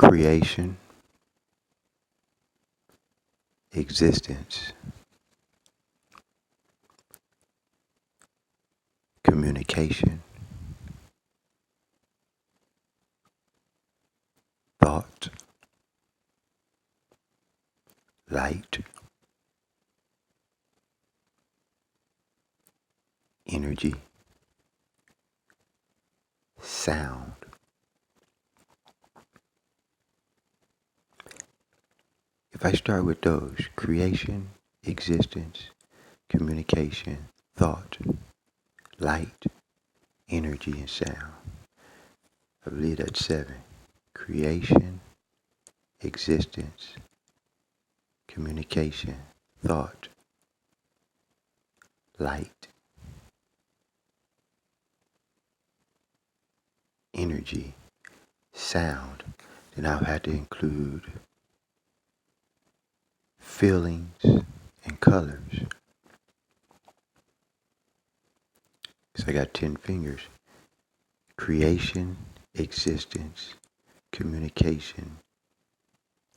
creation, existence, communication, thought, light, energy, sound. If I start with those, creation, existence, communication, thought, light, energy, and sound, I believe that's 7. Creation, existence, communication, thought, light, energy, sound. Then I'll have to include feelings and colors. Because I got 10 fingers. Creation, existence, communication,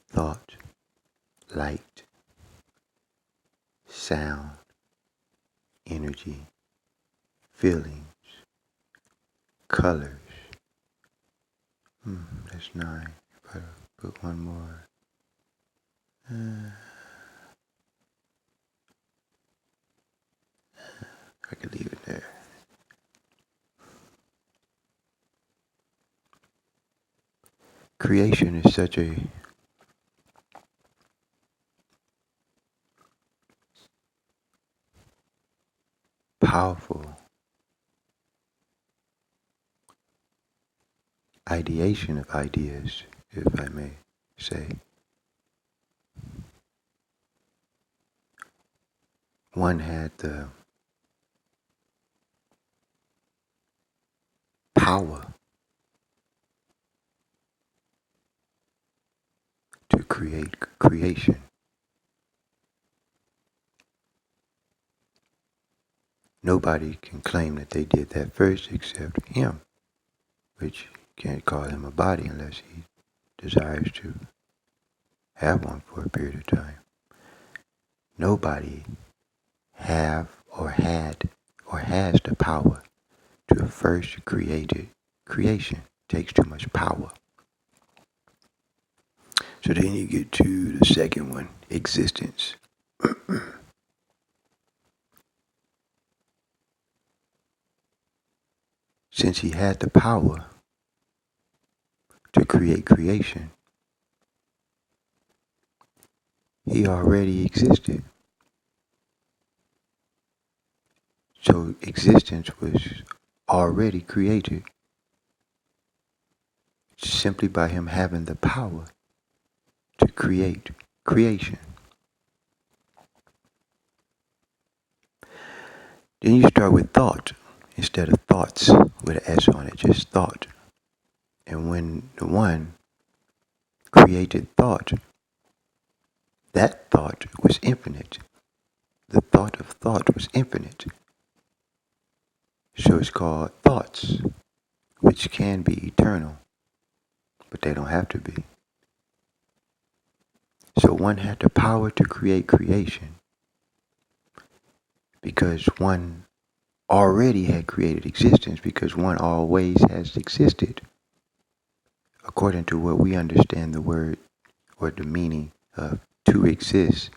thought, light, sound, energy, feelings, colors. That's 9. If I put one more. I could leave it there. Creation is such a powerful ideation of ideas, if I may say. One had the power to create creation. Nobody can claim that they did that first except him, which can't call him a body unless he desires to have one for a period of time. Nobody have or had or has the power to have first created creation. It takes too much power. So then you get to the second one, existence. Since he had the power to create creation, he already existed. So existence was already created simply by him having the power to create creation. Then you start with thought instead of thoughts with an S on it, just thought. And when the one created thought, that thought was infinite. The thought of thought was infinite. So it's called thoughts, which can be eternal, but they don't have to be. So one had the power to create creation because one already had created existence, because one always has existed, according to what we understand the word or the meaning of to exist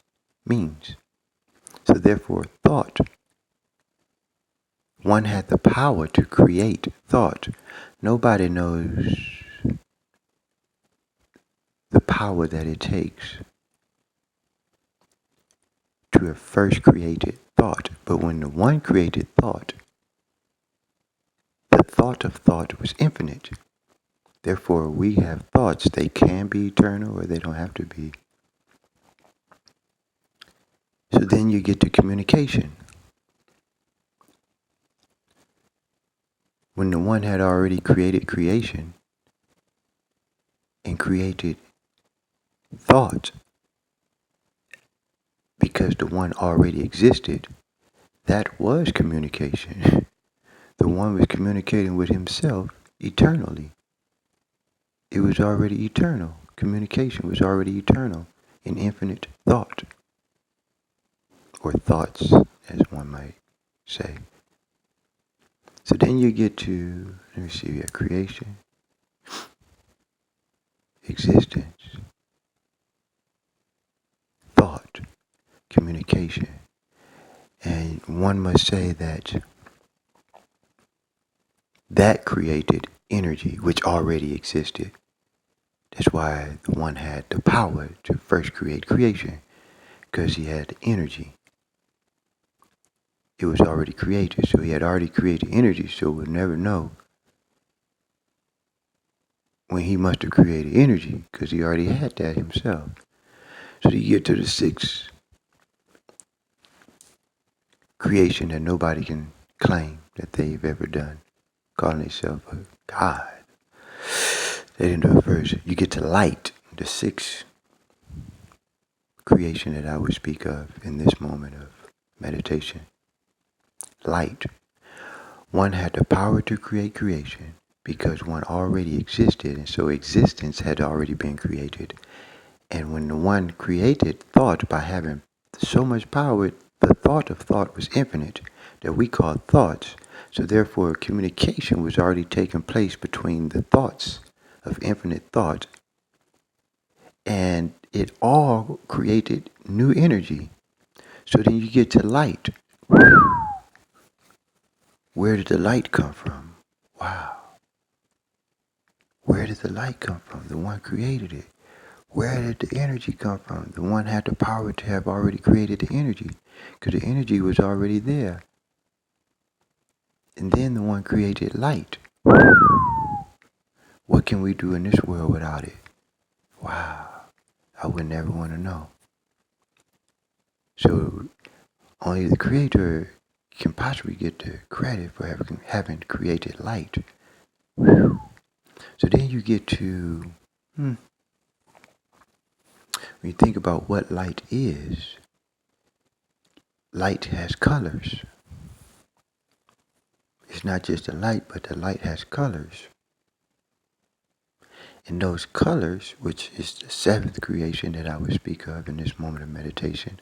means. So therefore, thought. One had the power to create thought. Nobody knows the power that it takes to have first created thought. But when the one created thought, the thought of thought was infinite. Therefore, we have thoughts. They can be eternal or they don't have to be. So then you get to communication. When the one had already created creation and created thought, because the one already existed, that was communication. The one was communicating with himself eternally. It was already eternal. communication was already eternal in infinite thought, or thoughts, as one might say. So then you get to, let me see, we have creation, existence, thought, communication. And one must say that that created energy which already existed. That's why one had the power to first create creation, because he had the energy. It was already created, so he had already created energy, so we'll never know when he must have created energy, because he already had that himself. So you get to the sixth creation that nobody can claim that they've ever done, calling themselves a god. They didn't do it first. You get to light, the sixth creation that I would speak of in this moment of meditation. Light. One had the power to create creation because one already existed, and so existence had already been created. And when the one created thought by having so much power, the thought of thought was infinite, that we call thoughts. So therefore communication was already taking place between the thoughts of infinite thought, and it all created new energy. So then you get to light. Where did the light come from? Wow. Where did the light come from? The one created it. Where did the energy come from? The one had the power to have already created the energy, because the energy was already there. And then the one created light. What can we do in this world without it? Wow. I would never want to know. So only the creator can possibly get the credit for having created light. So then you get to, when you think about what light is, light has colors. It's not just a light, but the light has colors. And those colors, which is the seventh creation that I would speak of in this moment of meditation,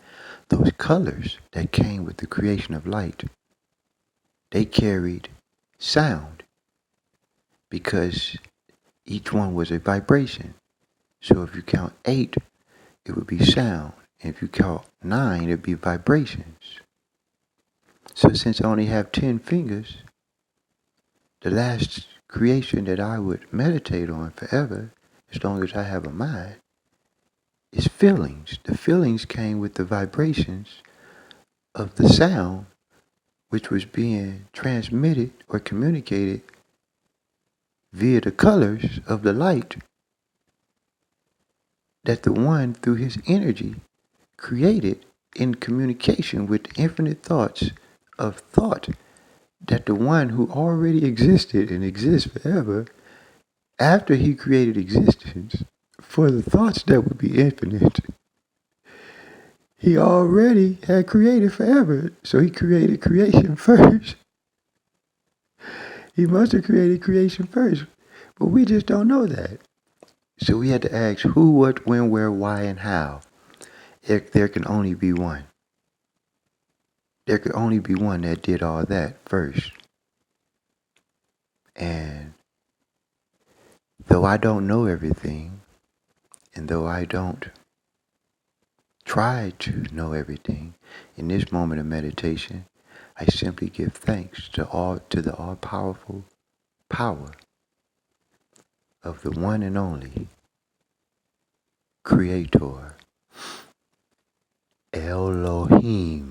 those colors that came with the creation of light, they carried sound, because each one was a vibration. So if you count 8, it would be sound. And if you count 9, it would be vibrations. So since I only have 10 fingers, the last creation that I would meditate on forever, as long as I have a mind, is feelings. The feelings came with the vibrations of the sound, which was being transmitted or communicated via the colors of the light that the one, through his energy, created in communication with the infinite thoughts of thought that the one who already existed and exists forever, after he created existence for the thoughts that would be infinite, he already had created forever. So he created creation first. He must have created creation first. But we just don't know that. So we had to ask who, what, when, where, why, and how. There can only be one. There could only be one that did all that first. And though I don't know everything, and though I don't try to know everything, in this moment of meditation, I simply give thanks to the all-powerful power of the one and only Creator, Elohim.